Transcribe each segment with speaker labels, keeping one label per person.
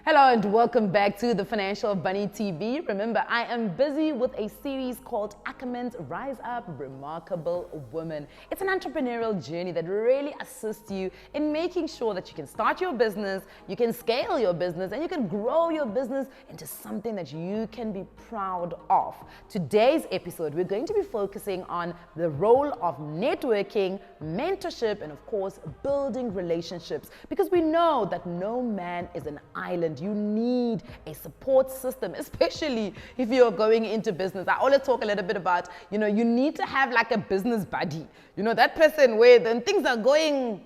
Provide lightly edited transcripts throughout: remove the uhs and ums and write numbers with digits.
Speaker 1: Hello and welcome back to the Financial Bunny TV. Remember, I am busy with a series called Ackerman's Rise Up Remarkable Women. It's an entrepreneurial journey that really assists you in making sure that you can start your business, you can scale your business, and you can grow your business into something that you can be proud of. Today's episode, we're going to be focusing on the role of networking, mentorship, and of course, building relationships. Because we know that no man is an island. You need a support system, especially if you're going into business. I always talk a little bit about, you need to have like a business buddy. That person where then things are going,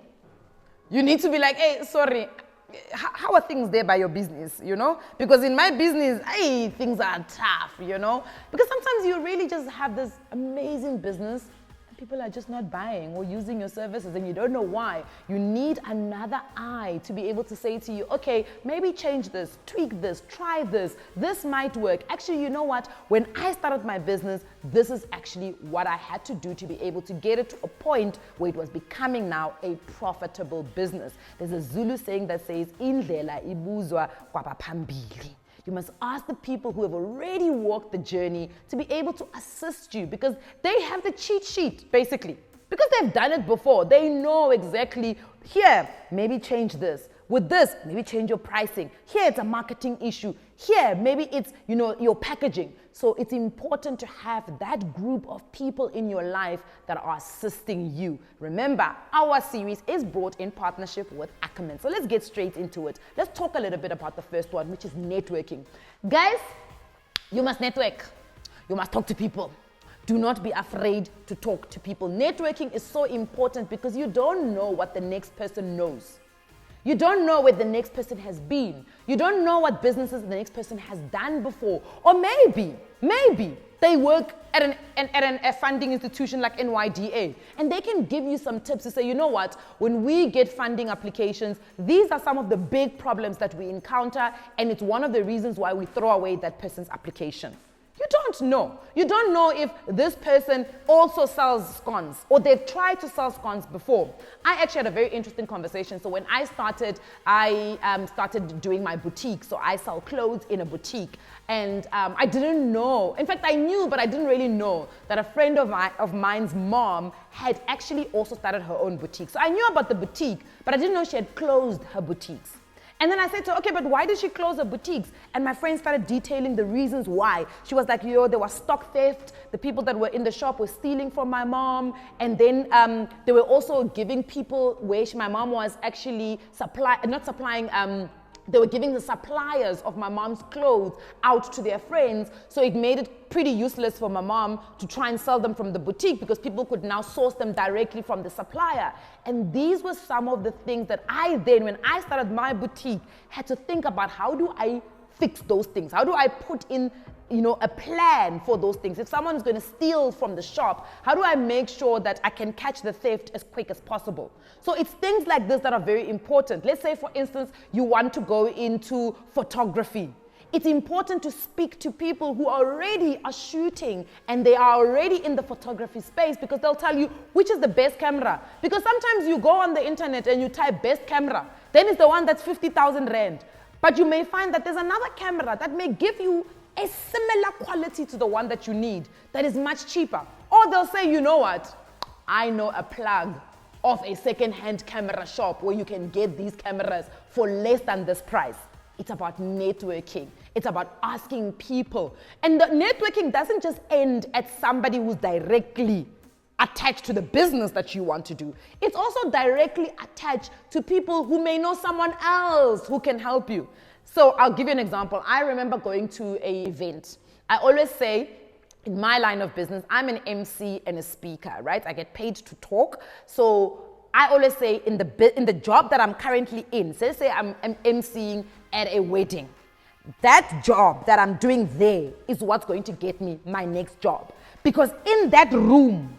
Speaker 1: you need to be like, hey, sorry, how are things there by your business, Because in my business, hey, things are tough, Because sometimes you really just have this amazing business, people are just not buying or using your services and you don't know why. You need another eye to be able to say to you, okay, maybe change this, tweak this, try this. This might work. Actually, you know what? When I started my business, this is actually what I had to do to be able to get it to a point where it was becoming now a profitable business. There's a Zulu saying that says, Indlela, ibuzwa, kwabaphambili. You must ask the people who have already walked the journey to be able to assist you because they have the cheat sheet, basically. Because they've done it before. They know exactly, here, maybe change this. With this, maybe change your pricing. Here, it's a marketing issue. Here, maybe it's, your packaging. So it's important to have that group of people in your life that are assisting you. Remember, our series is brought in partnership with Ackerman. So let's get straight into it. Let's talk a little bit about the first one, which is networking. Guys, you must network. You must talk to people. Do not be afraid to talk to people. Networking is so important because you don't know what the next person knows. You don't know where the next person has been. You don't know what businesses the next person has done before. Or maybe they work at a funding institution like NYDA and they can give you some tips to say, you know what, when we get funding applications, these are some of the big problems that we encounter and it's one of the reasons why we throw away that person's application. You don't know. You don't know if this person also sells scones or they've tried to sell scones before. I actually had a very interesting conversation. So when I started doing my boutique. So I sell clothes in a boutique and I didn't know. In fact, I knew, but I didn't really know that a friend of mine's mom had actually also started her own boutique. So I knew about the boutique, but I didn't know she had closed her boutiques. And then I said to her, okay, but why did she close her boutiques? And my friend started detailing the reasons why. She was like, there was stock theft. The people that were in the shop were stealing from my mom. And then they were also giving people where my mom was actually they were giving the suppliers of my mom's clothes out to their friends. So it made it pretty useless for my mom to try and sell them from the boutique because people could now source them directly from the supplier. And these were some of the things that I then, when I started my boutique, had to think about how do I fix those things? How do I put in a plan for those things? If someone's going to steal from the shop, how do I make sure that I can catch the theft as quick as possible? So it's things like this that are very important. Let's say, for instance, you want to go into photography. It's important to speak to people who already are shooting and they are already in the photography space because they'll tell you which is the best camera. Because sometimes you go on the internet and you type best camera, then it's the one that's 50,000 Rand. But you may find that there's another camera that may give you a similar quality to the one that you need that is much cheaper. Or they'll say, you know what, I know a plug of a second-hand camera shop where you can get these cameras for less than this price. It's about networking. It's about asking people. And the networking doesn't just end at somebody who's directly attached to the business that you want to do. It's also directly attached to people who may know someone else who can help you. So I'll give you an example. I remember going to an event. I always say, in my line of business, I'm an MC and a speaker, right? I get paid to talk. So I always say in the job that I'm currently in, say I'm MCing at a wedding. That job that I'm doing there is what's going to get me my next job. Because in that room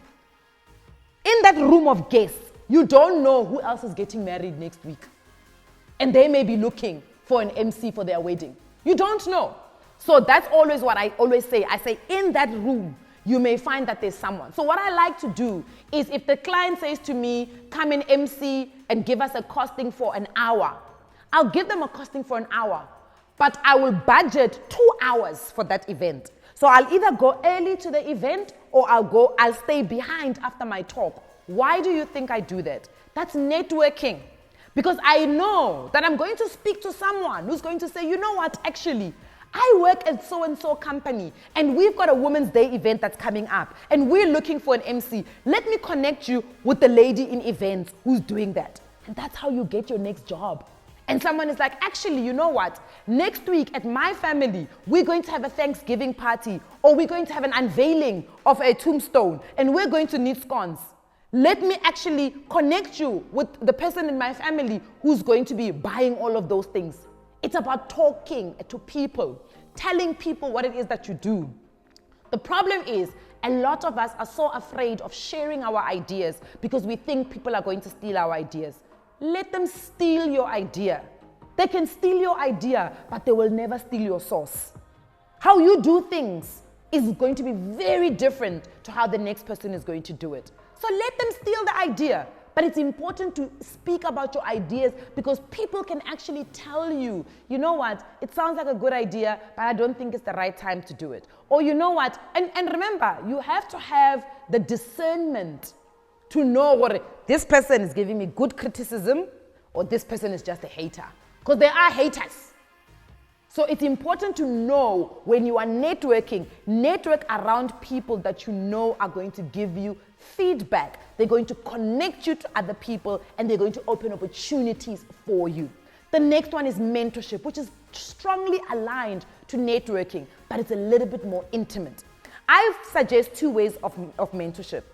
Speaker 1: of guests, you don't know who else is getting married next week. And they may be looking for an MC for their wedding. You don't know. So that's always what I always say. I say in that room, you may find that there's someone. So what I like to do is if the client says to me, come in MC and give us a costing for an hour, I'll give them a costing for an hour. but I will budget 2 hours for that event. So I'll either go early to the event or I'll stay behind after my talk. Why do you think I do that? That's networking. Because I know that I'm going to speak to someone who's going to say, you know what, actually, I work at so-and-so company and we've got a Women's Day event that's coming up and we're looking for an MC. Let me connect you with the lady in events who's doing that. And that's how you get your next job. And someone is like, actually, you know what? Next week at my family, we're going to have a Thanksgiving party or we're going to have an unveiling of a tombstone and we're going to need scones. Let me actually connect you with the person in my family who's going to be buying all of those things. It's about talking to people, telling people what it is that you do. The problem is a lot of us are so afraid of sharing our ideas because we think people are going to steal our ideas. Let them steal your idea. They can steal your idea, but they will never steal your source. How you do things is going to be very different to how the next person is going to do it. So let them steal the idea. But it's important to speak about your ideas because people can actually tell you, you know what, it sounds like a good idea, but I don't think it's the right time to do it. Or you know what, and remember, you have to have the discernment to know what this person is giving me good criticism or this person is just a hater. Because there are haters. So it's important to know when you are networking, network around people that you know are going to give you feedback. They're going to connect you to other people and they're going to open opportunities for you. The next one is mentorship, which is strongly aligned to networking, but it's a little bit more intimate. I suggest 2 ways of mentorship.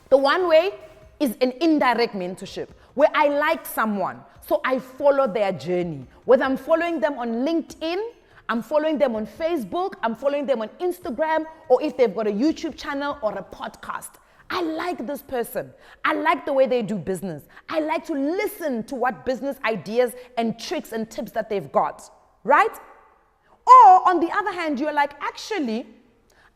Speaker 1: The one way is an indirect mentorship, where I like someone, so I follow their journey. Whether I'm following them on LinkedIn, I'm following them on Facebook, I'm following them on Instagram, or if they've got a YouTube channel or a podcast. I like this person. I like the way they do business. I like to listen to what business ideas and tricks and tips that they've got, right? Or on the other hand, you're like, actually,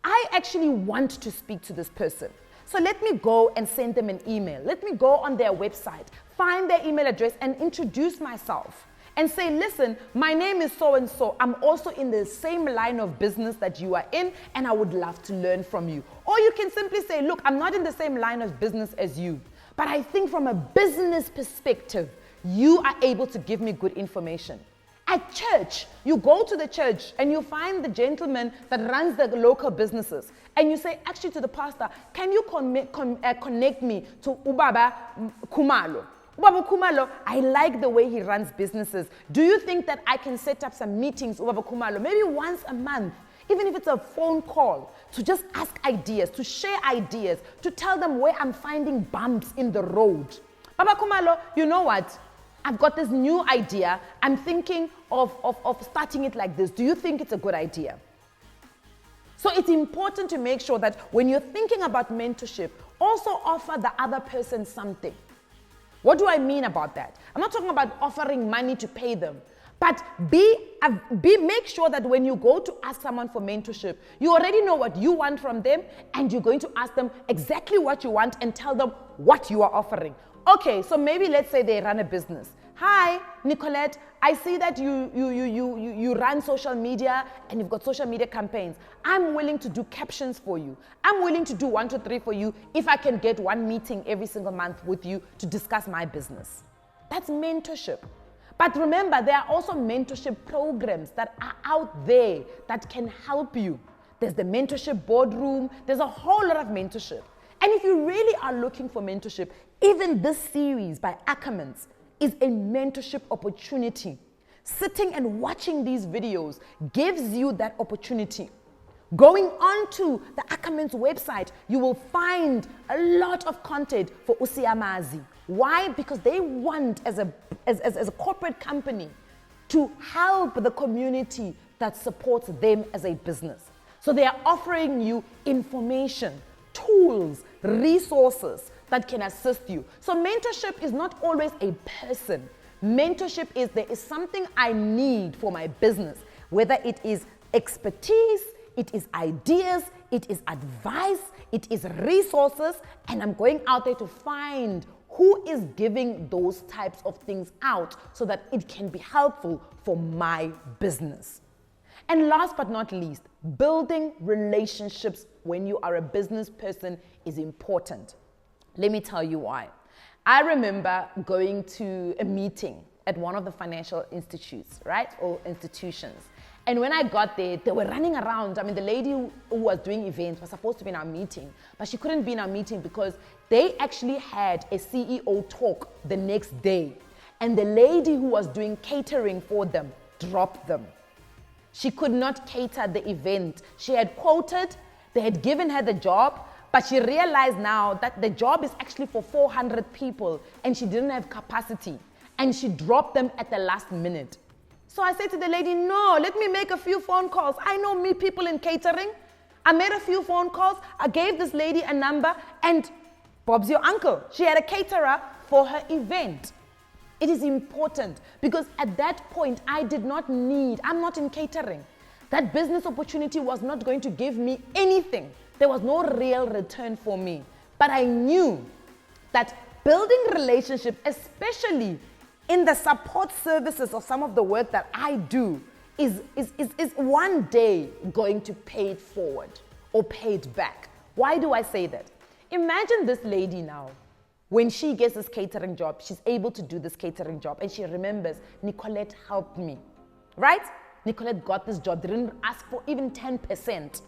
Speaker 1: I actually want to speak to this person. So let me go and send them an email. Let me go on their website, find their email address and introduce myself and say, listen, my name is so-and-so. I'm also in the same line of business that you are in and I would love to learn from you. Or you can simply say, look, I'm not in the same line of business as you, but I think from a business perspective, you are able to give me good information. At church, you go to the church and you find the gentleman that runs the local businesses and you say, actually to the pastor, can you connect me to Ubaba Khumalo? Ubaba Khumalo, I like the way he runs businesses. Do you think that I can set up some meetings, Ubaba Khumalo, maybe once a month, even if it's a phone call, to just ask ideas, to share ideas, to tell them where I'm finding bumps in the road. Baba Khumalo, you know what? I've got this new idea. I'm thinking of starting it like this. Do you think it's a good idea? So it's important to make sure that when you're thinking about mentorship, also offer the other person something. What do I mean about that? I'm not talking about offering money to pay them, but make sure that when you go to ask someone for mentorship, you already know what you want from them and you're going to ask them exactly what you want and tell them what you are offering. Okay, so maybe let's say they run a business. Hi, Nicolette, I see that you run social media and you've got social media campaigns. I'm willing to do captions for you. I'm willing to do 1, 2, 3 for you if I can get one meeting every single month with you to discuss my business. That's mentorship. But remember, there are also mentorship programs that are out there that can help you. There's the mentorship boardroom. There's a whole lot of mentorship. And if you really are looking for mentorship, even this series by Ackermans is a mentorship opportunity. Sitting and watching these videos gives you that opportunity. Going on to the Ackermans website, you will find a lot of content for uSiyamazi. Why? Because they want, as a corporate company, to help the community that supports them as a business. So they are offering you information, tools, resources that can assist you. So mentorship is not always a person. Mentorship is there is something I need for my business, whether it is expertise, it is ideas, it is advice, it is resources, and I'm going out there to find who is giving those types of things out so that it can be helpful for my business. And last but not least, building relationships when you are a business person is important. Let me tell you why. I remember going to a meeting at one of the financial institutes, right? Or institutions. And when I got there, they were running around. I mean, the lady who was doing events was supposed to be in our meeting, but she couldn't be in our meeting because they actually had a CEO talk the next day. And the lady who was doing catering for them dropped them. She could not cater the event. She had quoted, they had given her the job, but she realized now that the job is actually for 400 people and she didn't have capacity. And she dropped them at the last minute. So I said to the lady, no, let me make a few phone calls. I know me people in catering. I made a few phone calls. I gave this lady a number and Bob's your uncle. She had a caterer for her event. It is important because at that point, I'm not in catering. That business opportunity was not going to give me anything. There was no real return for me. But I knew that building relationships, especially in the support services of some of the work that I do, is one day going to pay it forward or pay it back. Why do I say that? Imagine this lady now. When she gets this catering job, she's able to do this catering job and she remembers, Nicolette helped me, right? Nicolette got this job, didn't ask for even 10%.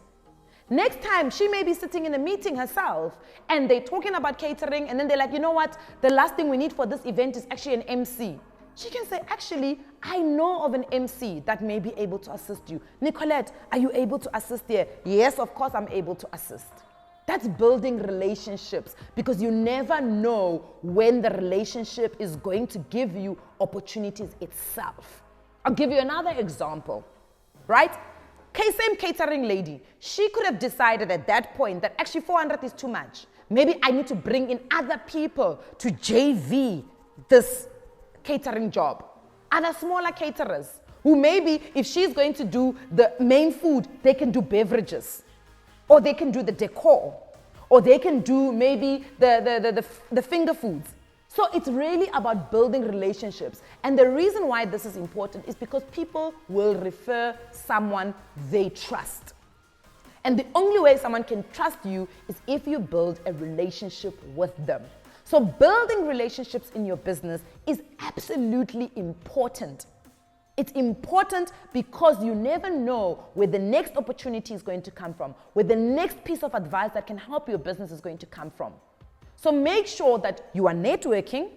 Speaker 1: Next time, she may be sitting in a meeting herself and they're talking about catering and then they're like, you know what? The last thing we need for this event is actually an MC. She can say, actually, I know of an MC that may be able to assist you. Nicolette, are you able to assist here? Yes, of course I'm able to assist. That's building relationships because you never know when the relationship is going to give you opportunities itself. I'll give you another example, right? Same catering lady. She could have decided at that point that actually 400 is too much. Maybe I need to bring in other people to JV this catering job. Other smaller caterers who maybe if she's going to do the main food, they can do beverages. Or they can do the decor, or they can do maybe the finger foods. So it's really about building relationships. And the reason why this is important is because people will refer someone they trust. And the only way someone can trust you is if you build a relationship with them. So building relationships in your business is absolutely important. It's important because you never know where the next opportunity is going to come from, where the next piece of advice that can help your business is going to come from. So make sure that you are networking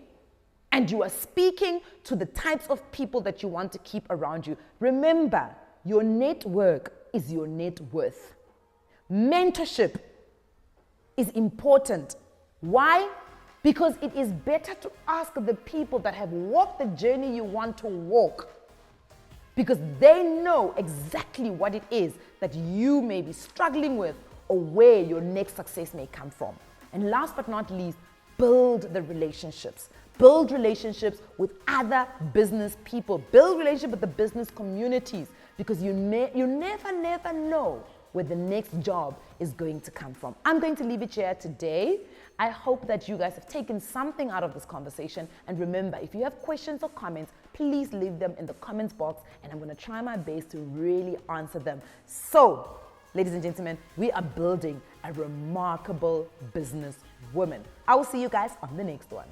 Speaker 1: and you are speaking to the types of people that you want to keep around you. Remember, your network is your net worth. Mentorship is important. Why? Because it is better to ask the people that have walked the journey you want to walk, because they know exactly what it is that you may be struggling with or where your next success may come from. And last but not least, build the relationships. Build relationships with other business people. Build relationships with the business communities, because you never know where the next job is going to come from. I'm going to leave it here today. I hope that you guys have taken something out of this conversation. And remember, if you have questions or comments, please leave them in the comments box and I'm going to try my best to really answer them. So, ladies and gentlemen, we are building a remarkable business woman. I will see you guys on the next one.